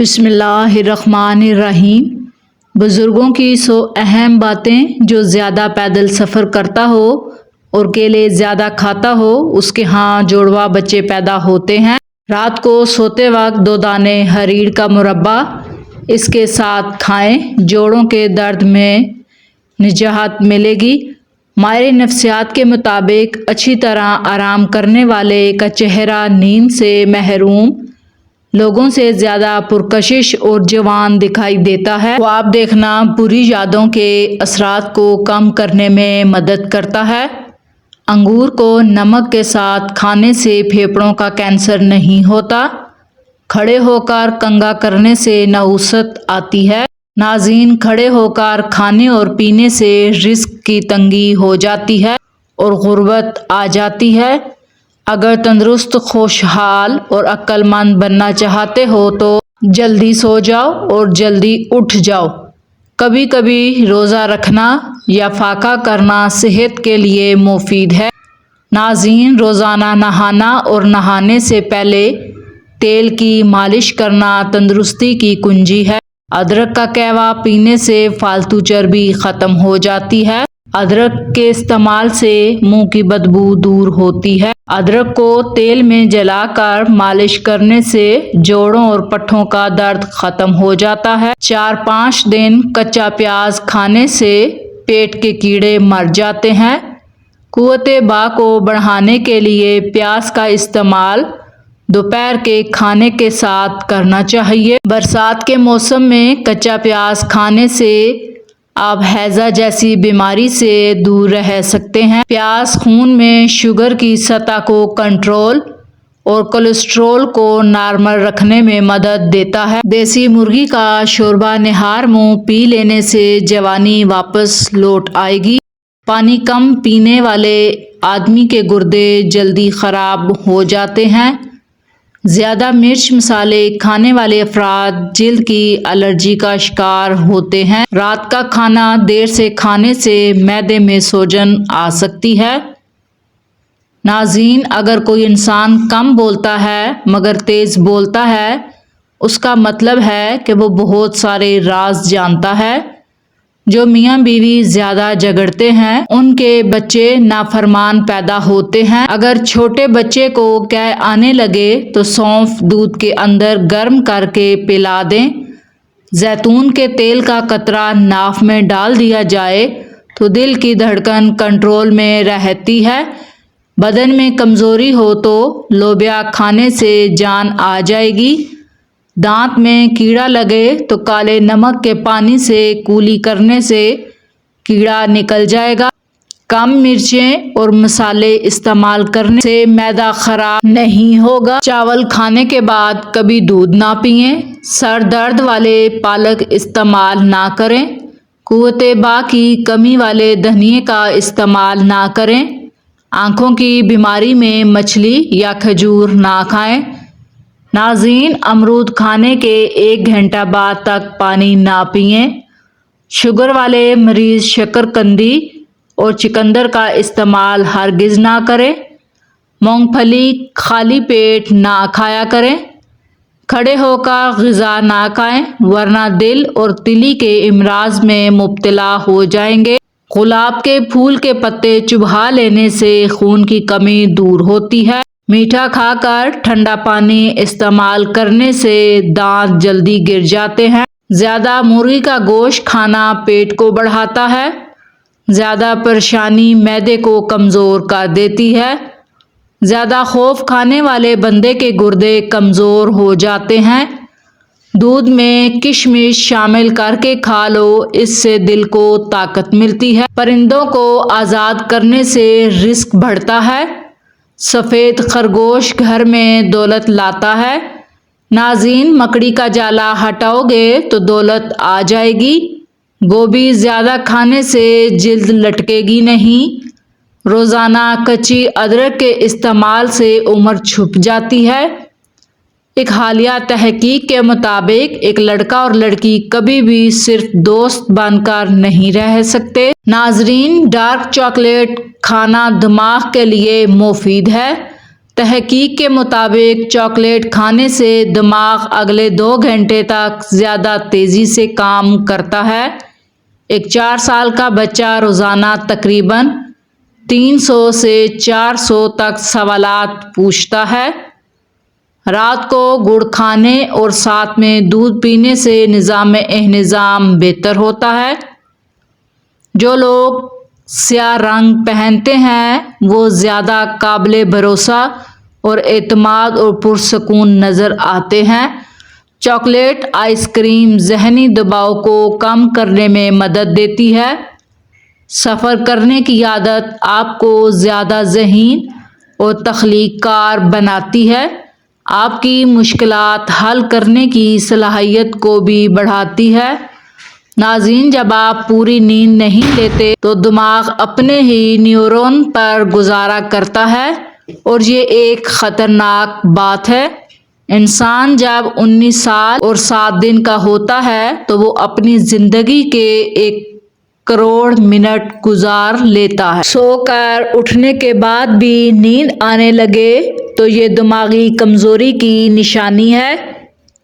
بسم اللہ الرحمن الرحیم۔ بزرگوں کی 100 اہم باتیں۔ جو زیادہ پیدل سفر کرتا ہو اور کیلے زیادہ کھاتا ہو اس کے ہاں جوڑوا بچے پیدا ہوتے ہیں۔ رات کو سوتے وقت 2 دانے ہریڑ کا مربع اس کے ساتھ کھائیں، جوڑوں کے درد میں نجات ملے گی۔ ماہر نفسیات کے مطابق اچھی طرح آرام کرنے والے کا چہرہ نیند سے محروم لوگوں سے زیادہ پرکشش اور جوان دکھائی دیتا ہے۔ خواب دیکھنا بری یادوں کے اثرات کو کم کرنے میں مدد کرتا ہے۔ انگور کو نمک کے ساتھ کھانے سے پھیپھڑوں کا کینسر نہیں ہوتا۔ کھڑے ہو کر کنگھا کرنے سے نحوست آتی ہے۔ ناظرین، کھڑے ہو کر کھانے اور پینے سے رزق کی تنگی ہو جاتی ہے اور غربت آ جاتی ہے۔ اگر تندرست، خوشحال اور عقل مند بننا چاہتے ہو تو جلدی سو جاؤ اور جلدی اٹھ جاؤ۔ کبھی کبھی روزہ رکھنا یا فاقہ کرنا صحت کے لیے مفید ہے۔ ناظرین، روزانہ نہانا اور نہانے سے پہلے تیل کی مالش کرنا تندرستی کی کنجی ہے۔ ادرک کا قہوہ پینے سے فالتو چربی ختم ہو جاتی ہے۔ ادرک کے استعمال سے منہ کی بدبو دور ہوتی ہے۔ ادرک کو تیل میں جلا کر مالش کرنے سے جوڑوں اور پٹھوں کا درد ختم ہو جاتا ہے۔ 4-5 دن کچا پیاز کھانے سے پیٹ کے کیڑے مر جاتے ہیں۔ قوت باء کو بڑھانے کے لیے پیاز کا استعمال دوپہر کے کھانے کے ساتھ کرنا چاہیے۔ برسات کے موسم میں کچا پیاز کھانے سے آپ ہیضہ جیسی بیماری سے دور رہ سکتے ہیں۔ پیاز خون میں شوگر کی سطح کو کنٹرول اور کولیسٹرول کو نارمل رکھنے میں مدد دیتا ہے۔ دیسی مرغی کا شوربہ نہار منہ پی لینے سے جوانی واپس لوٹ آئے گی۔ پانی کم پینے والے آدمی کے گردے جلدی خراب ہو جاتے ہیں۔ زیادہ مرچ مسالے کھانے والے افراد جلد کی الرجی کا شکار ہوتے ہیں۔ رات کا کھانا دیر سے کھانے سے معدے میں سوجن آ سکتی ہے۔ ناظرین، اگر کوئی انسان کم بولتا ہے مگر تیز بولتا ہے اس کا مطلب ہے کہ وہ بہت سارے راز جانتا ہے۔ جو میاں بیوی زیادہ جھگڑتے ہیں ان کے بچے نافرمان پیدا ہوتے ہیں۔ اگر چھوٹے بچے کو قے آنے لگے تو سونف دودھ کے اندر گرم کر کے پلا دیں۔ زیتون کے تیل کا قطرہ ناف میں ڈال دیا جائے تو دل کی دھڑکن کنٹرول میں رہتی ہے۔ بدن میں کمزوری ہو تو لوبیا کھانے سے جان آ جائے گی۔ دانت میں کیڑا لگے تو کالے نمک کے پانی سے کولی کرنے سے کیڑا نکل جائے گا۔ کم مرچیں اور مسالے استعمال کرنے سے معدہ خراب نہیں ہوگا۔ چاول کھانے کے بعد کبھی دودھ نہ پئیں۔ سر درد والے پالک استعمال نہ کریں۔ قوت باء کی کمی والے دھنیے کا استعمال نہ کریں۔ آنکھوں کی بیماری میں مچھلی یا کھجور نہ کھائیں۔ ناظرین، امرود کھانے کے 1 گھنٹہ بعد تک پانی نہ پئیں۔ شوگر والے مریض شکرقندی اور چقندر کا استعمال ہرگز نہ کریں۔ مونگ پھلی خالی پیٹ نہ کھایا کریں۔ کھڑے ہو کر غذا نہ کھائیں ورنہ دل اور تیلی کے امراض میں مبتلا ہو جائیں گے۔ گلاب کے پھول کے پتے چبھا لینے سے خون کی کمی دور ہوتی ہے۔ میٹھا کھا کر ٹھنڈا پانی استعمال کرنے سے دانت جلدی گر جاتے ہیں۔ زیادہ مرغی کا گوشت کھانا پیٹ کو بڑھاتا ہے۔ زیادہ پریشانی معدے کو کمزور کر دیتی ہے۔ زیادہ خوف کھانے والے بندے کے گردے کمزور ہو جاتے ہیں۔ دودھ میں کشمش شامل کر کے کھا لو، اس سے دل کو طاقت ملتی ہے۔ پرندوں کو آزاد کرنے سے رزق بڑھتا ہے۔ سفید خرگوش گھر میں دولت لاتا ہے۔ ناظرین، مکڑی کا جالا ہٹاؤ گے تو دولت آ جائے گی۔ گوبھی زیادہ کھانے سے جلد لٹکے گی نہیں۔ روزانہ کچی ادرک کے استعمال سے عمر چھپ جاتی ہے۔ ایک حالیہ تحقیق کے مطابق ایک لڑکا اور لڑکی کبھی بھی صرف دوست بن کر نہیں رہ سکتے۔ ناظرین، ڈارک چاکلیٹ کھانا دماغ کے لیے مفید ہے۔ تحقیق کے مطابق چاکلیٹ کھانے سے دماغ اگلے 2 گھنٹے تک زیادہ تیزی سے کام کرتا ہے۔ ایک 4 سال کا بچہ روزانہ تقریباً 300 سے 400 تک سوالات پوچھتا ہے۔ رات کو گڑ کھانے اور ساتھ میں دودھ پینے سے نظام انہضام بہتر ہوتا ہے۔ جو لوگ سیاہ رنگ پہنتے ہیں وہ زیادہ قابل بھروسہ اور اعتماد اور پرسکون نظر آتے ہیں۔ چاکلیٹ آئس کریم ذہنی دباؤ کو کم کرنے میں مدد دیتی ہے۔ سفر کرنے کی عادت آپ کو زیادہ ذہین اور تخلیق کار بناتی ہے۔ آپ کی مشکلات حل کرنے کی صلاحیت کو بھی بڑھاتی ہے۔ ناظرین، جب آپ پوری نیند نہیں لیتے تو دماغ اپنے ہی نیورون پر گزارا کرتا ہے اور یہ ایک خطرناک بات ہے۔ انسان جب 19 سال اور 7 دن کا ہوتا ہے تو وہ اپنی زندگی کے 1 کروڑ منٹ گزار لیتا ہے۔ سو کر اٹھنے کے بعد بھی نیند آنے لگے تو یہ دماغی کمزوری کی نشانی ہے۔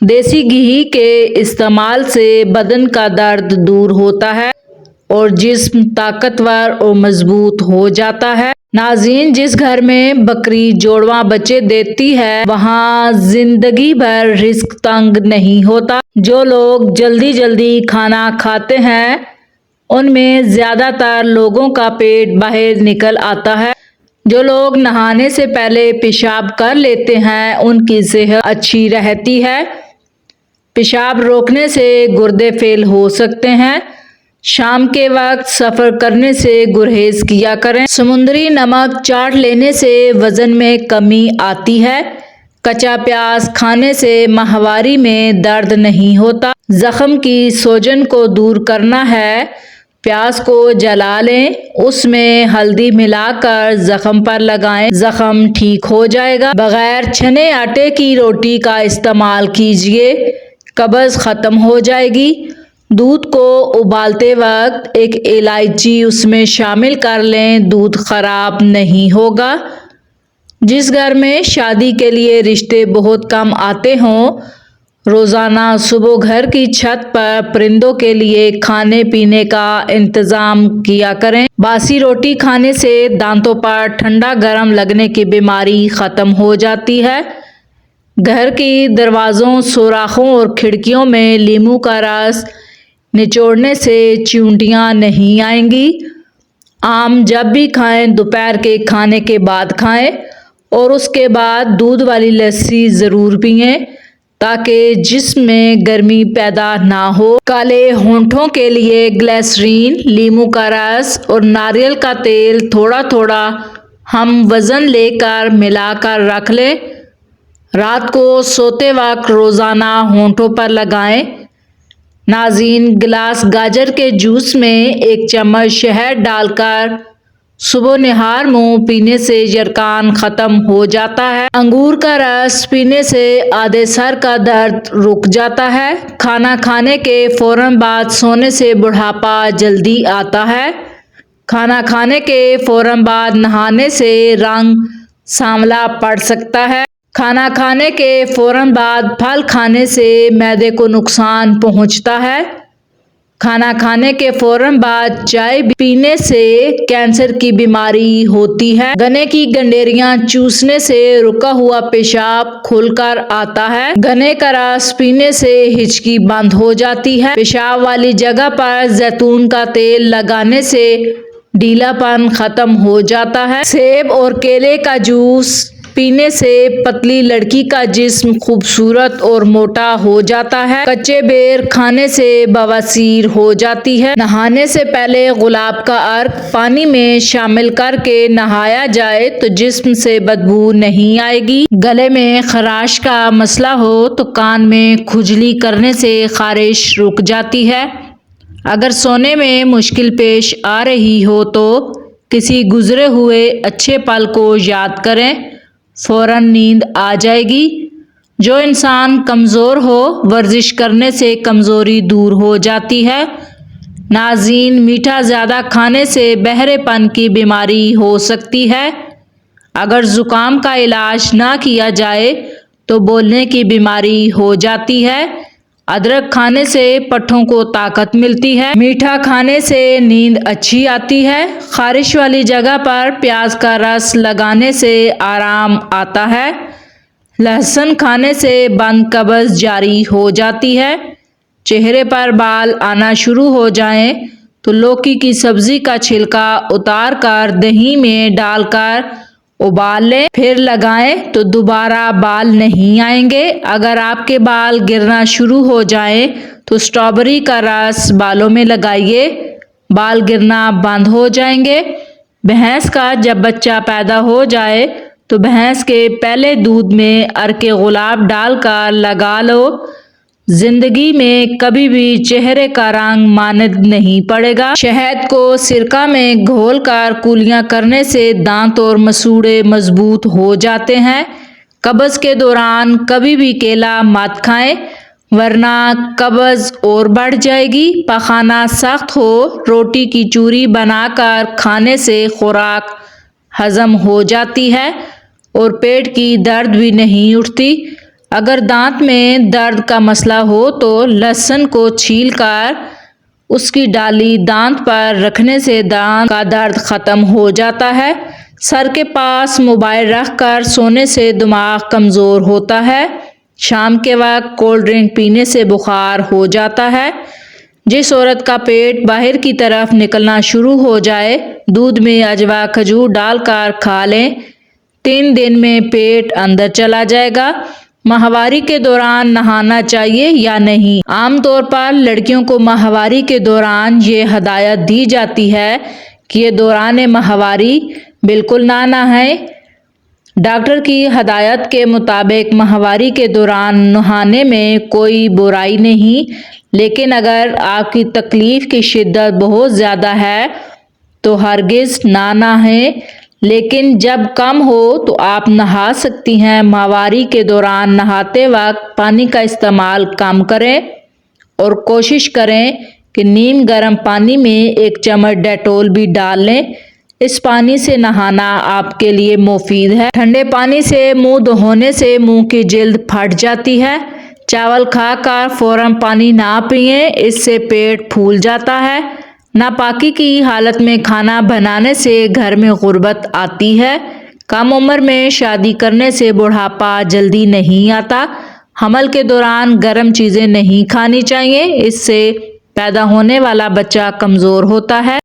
دیسی گھی کے استعمال سے بدن کا درد دور ہوتا ہے اور جسم طاقتور اور مضبوط ہو جاتا ہے۔ ناظرین، جس گھر میں بکری جوڑواں بچے دیتی ہے وہاں زندگی بھر رزق تنگ نہیں ہوتا۔ جو لوگ جلدی کھانا کھاتے ہیں ان میں زیادہ تر لوگوں کا پیٹ باہر نکل آتا ہے۔ جو لوگ نہانے سے پہلے پیشاب کر لیتے ہیں ان کی صحت اچھی رہتی ہے۔ پیشاب روکنے سے گردے فیل ہو سکتے ہیں۔ شام کے وقت سفر کرنے سے گریز کیا کریں۔ سمندری نمک چاٹ لینے سے وزن میں کمی آتی ہے۔ کچا پیاز کھانے سے ماہواری میں درد نہیں ہوتا۔ زخم کی سوجن کو دور کرنا ہے۔ پیاز کو جلا لیں، اس میں ہلدی ملا کر زخم پر لگائیں، زخم ٹھیک ہو جائے گا۔ بغیر چھنے آٹے کی روٹی کا استعمال کیجیے، قبض ختم ہو جائے گی۔ دودھ کو ابالتے وقت 1 الائچی اس میں شامل کر لیں، دودھ خراب نہیں ہوگا۔ جس گھر میں شادی کے لیے رشتے بہت کم آتے ہوں، روزانہ صبح گھر کی چھت پر پرندوں کے لیے کھانے پینے کا انتظام کیا کریں۔ باسی روٹی کھانے سے دانتوں پر ٹھنڈا گرم لگنے کی بیماری ختم ہو جاتی ہے۔ گھر کی دروازوں، سوراخوں اور کھڑکیوں میں لیموں کا رس نچوڑنے سے چیونٹیاں نہیں آئیں گی۔ آم جب بھی کھائیں دوپہر کے کھانے کے بعد کھائیں اور اس کے بعد دودھ والی لسی ضرور پئیں تاکہ جسم میں گرمی پیدا نہ ہو۔ کالے ہونٹوں کے لیے گلیسرین، لیموں کا رس اور ناریل کا تیل تھوڑا تھوڑا ہم وزن لے کر ملا کر رکھ لیں۔ رات کو سوتے وقت روزانہ ہونٹوں پر لگائیں۔ ناظرین، گلاس گاجر کے جوس میں 1 چمچ شہد ڈال کر صبح نہار منہ پینے سے یرقان ختم ہو جاتا ہے۔ انگور کا رس پینے سے آدھے سر کا درد رک جاتا ہے۔ کھانا کھانے کے فوراً بعد سونے سے بڑھاپا جلدی آتا ہے۔ کھانا کھانے کے فوراً بعد نہانے سے رنگ سانولا پڑ سکتا ہے۔ کھانا کھانے کے فوراً بعد پھل کھانے سے معدے کو نقصان پہنچتا ہے۔ کھانا کھانے کے فوراً بعد چائے پینے سے کینسر کی بیماری ہوتی ہے۔ گنے کی گنڈیریاں چوسنے سے رکا ہوا پیشاب کھل کر آتا ہے۔ گنے کا رس پینے سے ہچکی بند ہو جاتی ہے۔ پیشاب والی جگہ پر زیتون کا تیل لگانے سے ڈھیلا پن ختم ہو جاتا ہے۔ سیب اور کیلے کا جوس پینے سے پتلی لڑکی کا جسم خوبصورت اور موٹا ہو جاتا ہے۔ کچے بیر کھانے سے بواسیر ہو جاتی ہے۔ نہانے سے پہلے گلاب کا عرق پانی میں شامل کر کے نہایا جائے تو جسم سے بدبو نہیں آئے گی۔ گلے میں خراش کا مسئلہ ہو تو کان میں کھجلی کرنے سے خارش رک جاتی ہے۔ اگر سونے میں مشکل پیش آ رہی ہو تو کسی گزرے ہوئے اچھے پل کو یاد کریں، فوراً نیند آ جائے گی۔ جو انسان کمزور ہو ورزش کرنے سے کمزوری دور ہو جاتی ہے۔ ناظرین، میٹھا زیادہ کھانے سے بہرے پن کی بیماری ہو سکتی ہے۔ اگر زکام کا علاج نہ کیا جائے تو بولنے کی بیماری ہو جاتی ہے۔ ادرک کھانے سے پٹھوں کو طاقت ملتی ہے۔ میٹھا کھانے سے نیند اچھی آتی ہے۔ خارش والی جگہ پر پیاز کا رس لگانے سے آرام آتا ہے۔ لہسن کھانے سے بند قبض جاری ہو جاتی ہے۔ چہرے پر بال آنا شروع ہو جائیں تو لوکی کی سبزی کا چھلکا اتار کر دہی میں ڈال کر ابال لیں، پھر لگائیں تو دوبارہ بال نہیں آئیں گے۔ اگر آپ کے بال گرنا شروع ہو جائیں تو اسٹرابیری کا رس بالوں میں لگائیے، بال گرنا بند ہو جائیں گے۔ بھینس کا جب بچہ پیدا ہو جائے تو بھینس کے پہلے دودھ میں عرق گلاب ڈال کر لگا لو، زندگی میں کبھی بھی چہرے کا رنگ ماند نہیں پڑے گا۔ شہد کو سرکہ میں گھول کر کلیاں کرنے سے دانت اور مسوڑھے مضبوط ہو جاتے ہیں۔ قبض کے دوران کبھی بھی کیلا مت کھائیں ورنہ قبض اور بڑھ جائے گی۔ پخانہ سخت ہو، روٹی کی چوری بنا کر کھانے سے خوراک ہضم ہو جاتی ہے اور پیٹ کی درد بھی نہیں اٹھتی۔ اگر دانت میں درد کا مسئلہ ہو تو لہسن کو چھیل کر اس کی ڈالی دانت پر رکھنے سے دانت کا درد ختم ہو جاتا ہے۔ سر کے پاس موبائل رکھ کر سونے سے دماغ کمزور ہوتا ہے۔ شام کے وقت کولڈ ڈرنک پینے سے بخار ہو جاتا ہے۔ جس عورت کا پیٹ باہر کی طرف نکلنا شروع ہو جائے، دودھ میں عجوا کھجور ڈال کر کھا لیں، 3 دن میں پیٹ اندر چلا جائے گا۔ ماہواری کے دوران نہانا چاہیے یا نہیں؟ عام طور پر لڑکیوں کو ماہواری کے دوران یہ ہدایت دی جاتی ہے کہ یہ دوران ماہواری بالکل نہ نہائیں۔ ڈاکٹر کی ہدایت کے مطابق ماہواری کے دوران نہانے میں کوئی برائی نہیں، لیکن اگر آپ کی تکلیف کی شدت بہت زیادہ ہے تو ہرگز نہ نہائیں، لیکن جب کم ہو تو آپ نہا سکتی ہیں۔ ماہواری کے دوران نہاتے وقت پانی کا استعمال کم کریں اور کوشش کریں کہ نیم گرم پانی میں 1 چمچ ڈیٹول بھی ڈال لیں۔ اس پانی سے نہانا آپ کے لیے مفید ہے۔ ٹھنڈے پانی سے منہ دھونے سے منہ کی جلد پھٹ جاتی ہے۔ چاول کھا کر فوراً پانی نہ پئیں، اس سے پیٹ پھول جاتا ہے۔ ناپاکی کی حالت میں کھانا بنانے سے گھر میں غربت آتی ہے۔ کم عمر میں شادی کرنے سے بڑھاپا جلدی نہیں آتا۔ حمل کے دوران گرم چیزیں نہیں کھانی چاہیے، اس سے پیدا ہونے والا بچہ کمزور ہوتا ہے۔